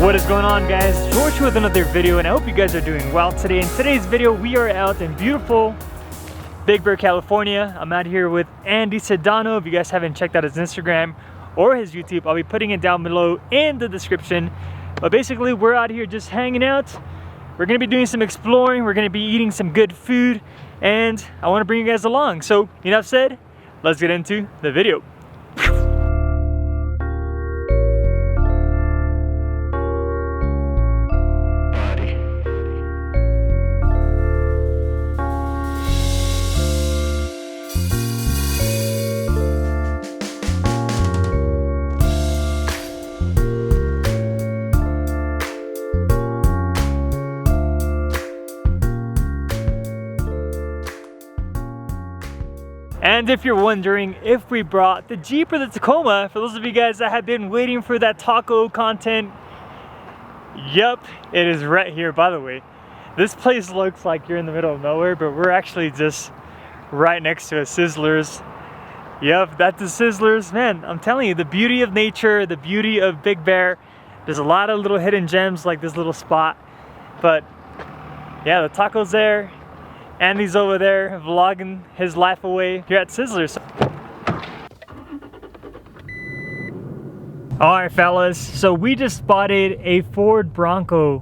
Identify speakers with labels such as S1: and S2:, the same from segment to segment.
S1: What is going on, guys? George with another video, and I hope you guys are doing well today. In today's video, we are out in beautiful Big Bear, California. I'm out here with Andy Sedano. If you guys haven't checked out his Instagram or his YouTube, I'll be putting it down below in the description. But basically, we're out here just hanging out. We're gonna be doing some exploring. We're gonna be eating some good food, and I want to bring you guys along. So, enough said, let's get into the video. And if you're wondering if we brought the Jeep or the Tacoma, for those of you guys that have been waiting for that taco content, yep, it is right here. By the way, this place looks like you're in the middle of nowhere, but we're actually just right next to a Sizzlers. Yep, that's the Sizzlers. Man, I'm telling you, the beauty of nature, the beauty of Big Bear. There's a lot of little hidden gems like this little spot. But yeah, the taco's there. Andy's over there vlogging his life away here at Sizzlers. Alright fellas, so we just spotted a Ford Bronco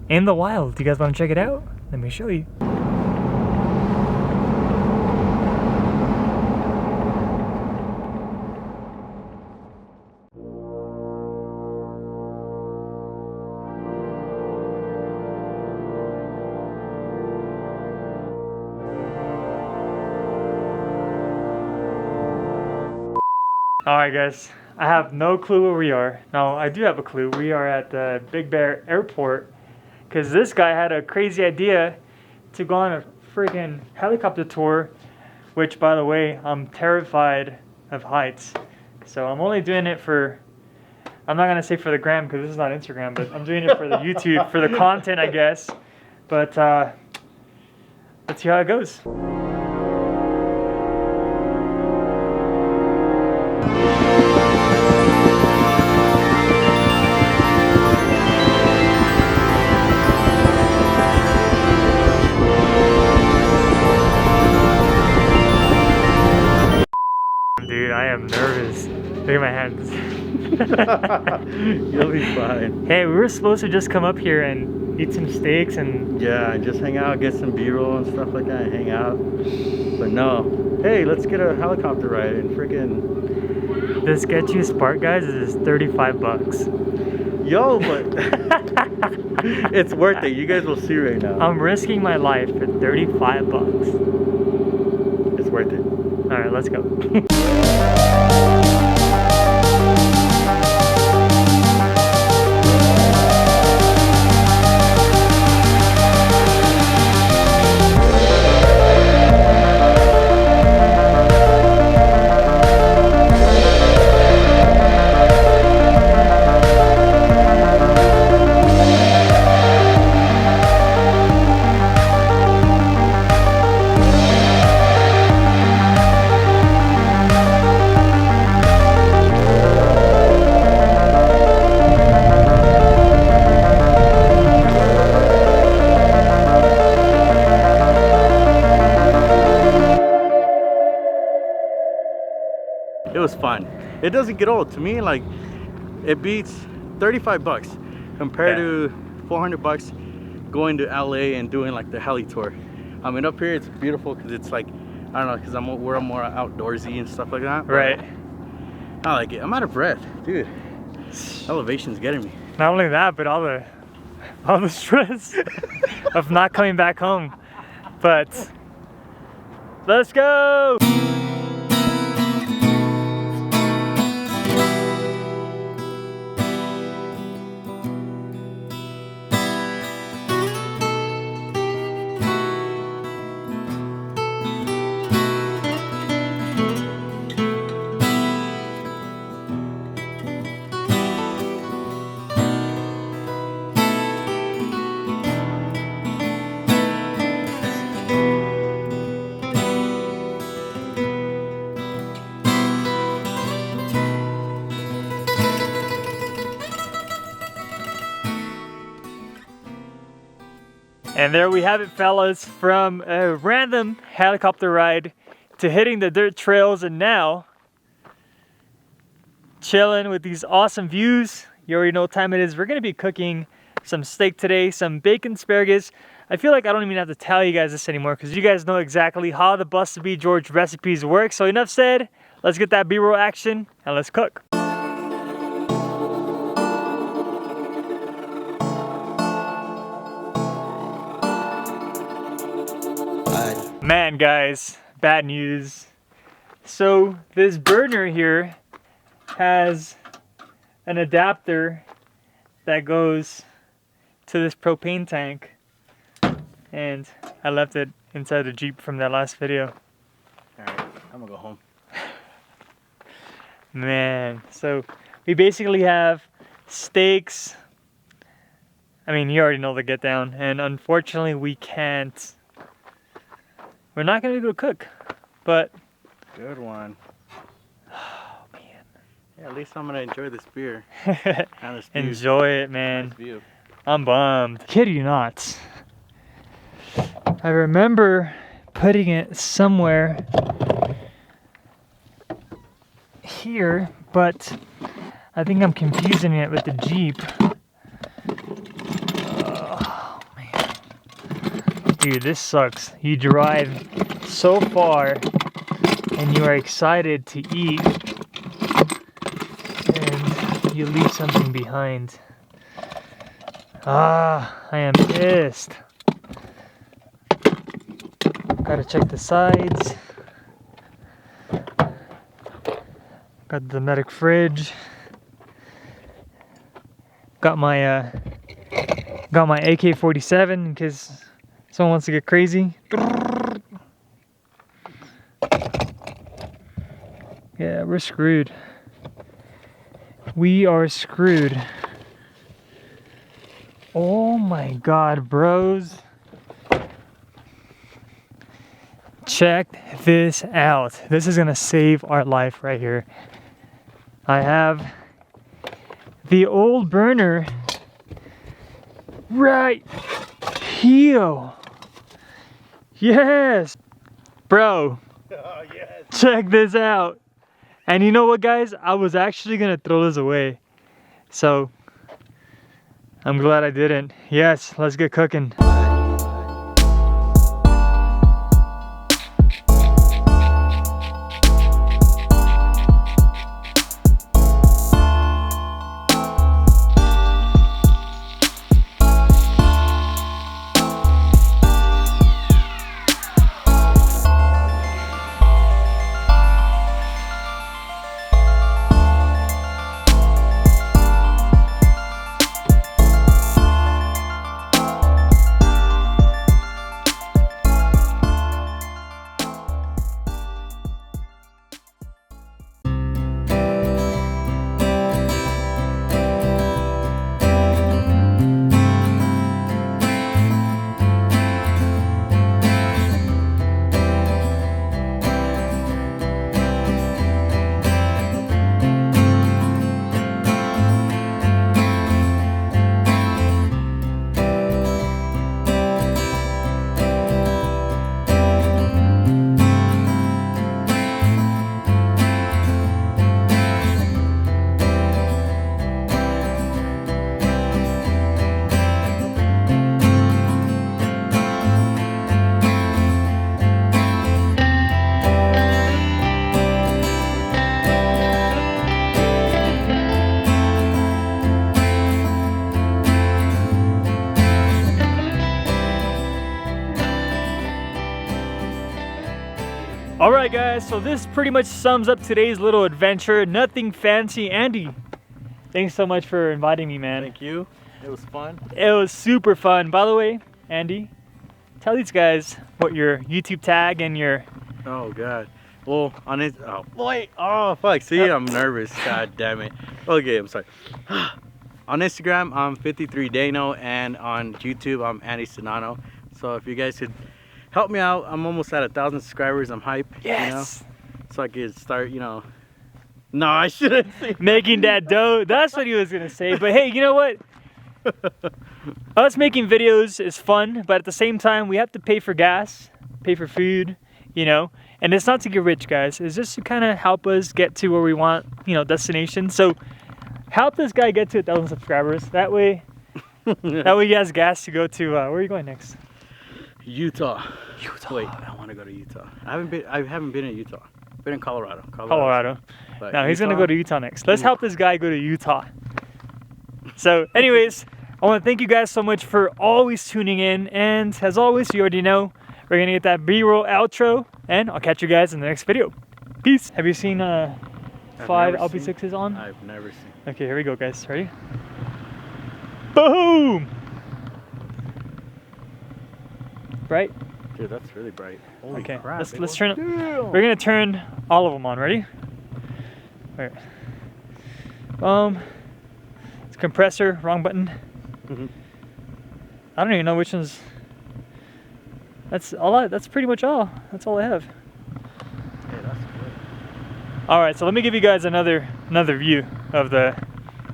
S1: in the wild. Do you guys want to check it out? Let me show you. Alright guys, I have no clue where we are. No, I do have a clue. We are at the Big Bear Airport because this guy had a crazy idea to go on a freaking helicopter tour, which, by the way, I'm terrified of heights. So I'm only doing it for, I'm not going to say for the gram because this is not Instagram, but I'm doing it for the YouTube, for the content, I guess. But let's see how it goes. Dude, I am nervous. Look at my hands.
S2: You'll be fine.
S1: Hey, we were supposed to just come up here and eat some steaks and...
S2: Yeah, just hang out, get some B-roll and stuff like that, hang out. But no. Hey, let's get a helicopter ride and freaking...
S1: This Get You Spark, guys, is 35 bucks.
S2: Yo, but... it's worth it. You guys will see right now.
S1: I'm risking my life for 35 bucks.
S2: It's worth it.
S1: Alright, let's go.
S2: It was fun. It doesn't get old. To me, like, it beats 35 bucks compared to 400 bucks going to LA and doing like the heli tour. I mean, up here it's beautiful because it's like, I don't know, because we're more outdoorsy and stuff like that.
S1: Right.
S2: I like it. I'm out of breath, dude. Elevation's getting me.
S1: Not only that, but all the stress of not coming back home. But let's go. And there we have it, fellas, from a random helicopter ride to hitting the dirt trails, and now chilling with these awesome views. You already know what time it is. We're gonna be cooking some steak today, some bacon asparagus. I feel like I don't even have to tell you guys this anymore because you guys know exactly how the Busted B George recipes work. So enough said, let's get that B-roll action and let's cook. Man, guys, bad news. So this burner here has an adapter that goes to this propane tank, and I left it inside the Jeep from that last video.
S2: Alright, I'm gonna go home.
S1: Man, so we basically have steaks. I mean, you already know the get down, and unfortunately we can't. We're not gonna be able to cook, but
S2: good one.
S1: oh man.
S2: Yeah, at least I'm gonna enjoy this beer. And this view.
S1: Enjoy it, man.
S2: Nice view.
S1: I'm bummed. Kid you not. I remember putting it somewhere here, but I think I'm confusing it with the Jeep. Oh man. Dude, this sucks. You drive so far and you are excited to eat and you leave something behind. Ah, I am pissed. Gotta check the sides. Got the medic fridge. Got my AK-47 in case someone wants to get crazy. Yeah, we're screwed. We are screwed. Oh my god, bros. Check this out. This is gonna save our life right here. I have the old burner right here. Yes. Bro,
S2: Oh, yes.
S1: check this out. And you know what, guys? I was actually gonna throw this away. So I'm glad I didn't. Yes, let's get cooking. Alright guys, so this pretty much sums up today's little adventure. Nothing fancy. Andy, thanks so much for inviting me, man.
S2: Thank you. It was fun.
S1: It was super fun. By the way, Andy, tell these guys what your YouTube tag and your...
S2: Oh god. Well, on it. Oh wait. Oh fuck. See, I'm nervous. God damn it. Okay, I'm sorry. On Instagram, I'm 53Dano, and on YouTube, I'm Andy Sedano. So if you guys could help me out, I'm almost at 1,000 subscribers. I'm hype.
S1: Yes.
S2: You know? So I could start, you know. No, I shouldn't say
S1: making that dough. That's what he was gonna say. But hey, you know what? Us making videos is fun, but at the same time, we have to pay for gas, pay for food, you know. And it's not to get rich, guys. It's just to kind of help us get to where we want, you know, destination. So help this guy get to 1,000 subscribers. That way he has gas to go to. Where are you going next?
S2: Utah. Wait, I want to go to Utah. I haven't been in Utah. I've been in Colorado. Now he's gonna go to Utah next. Let's help this guy go to Utah.
S1: So, anyways, I want to thank you guys so much for always tuning in, and as always, you already know we're gonna get that B-roll outro, and I'll catch you guys in the next video. Peace. Have you seen 5 LP6s on?
S2: I've never seen.
S1: Okay, here we go, guys. Ready? Boom! Bright?
S2: Dude, that's really bright. Holy
S1: okay,
S2: crap.
S1: let's turn it. We're gonna turn all of them on. Ready? All right. It's compressor. Wrong button. I don't even know which ones. That's all. That's pretty much all. That's all I have.
S2: Hey, that's good.
S1: All right, so let me give you guys another view of the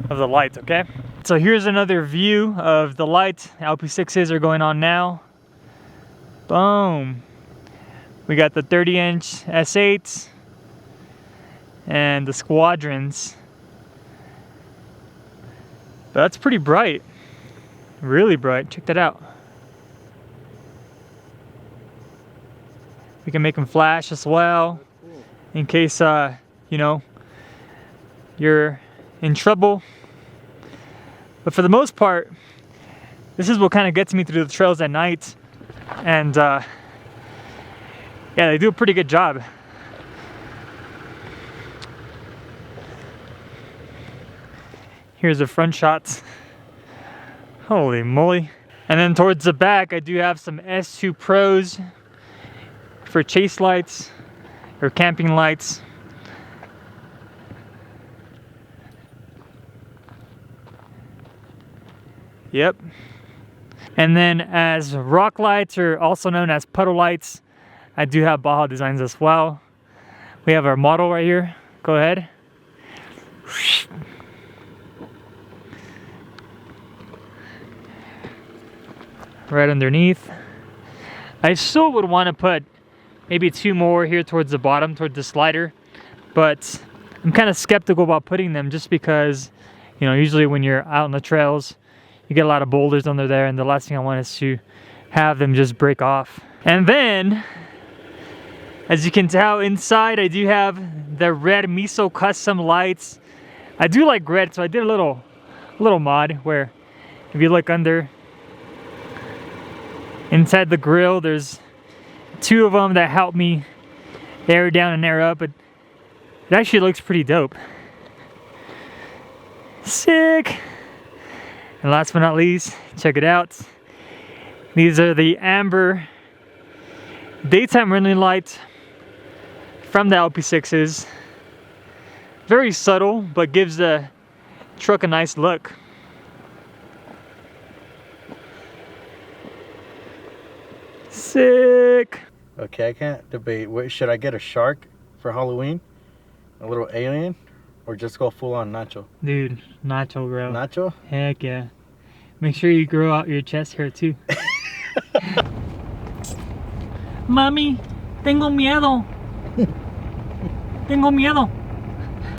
S1: lights. Okay. So here's another view of the light. LP6s are going on now. Boom. We got the 30-inch S8s and the Squadrons. But that's pretty bright. Really bright. Check that out. We can make them flash as well, in case you know, you're in trouble. But for the most part, this is what kind of gets me through the trails at night. And yeah, they do a pretty good job. Here's the front shots. Holy moly. And then towards the back, I do have some S2 Pros for chase lights or camping lights. Yep. And then as rock lights, or also known as puddle lights, I do have Baja designs as well. We have our model right here. Go ahead. Right underneath. I still would want to put maybe 2 more here towards the bottom, towards the slider, but I'm kind of skeptical about putting them just because, you know, usually when you're out on the trails, you get a lot of boulders under there, and the last thing I want is to have them just break off. And then, as you can tell inside, I do have the red miso custom lights. I do like red, so I did a little mod where if you look under, inside the grill, there's 2 of them that help me air down and air up, but it actually looks pretty dope. Sick! And last but not least, check it out. These are the amber daytime running lights from the LP6s. Very subtle, but gives the truck a nice look. Sick!
S2: Okay, I can't debate. Wait, should I get a shark for Halloween? A little alien? Or just go full on nacho?
S1: Dude, nacho, bro.
S2: Nacho?
S1: Heck yeah. Make sure you grow out your chest hair too. Mami, tengo miedo. Tengo miedo.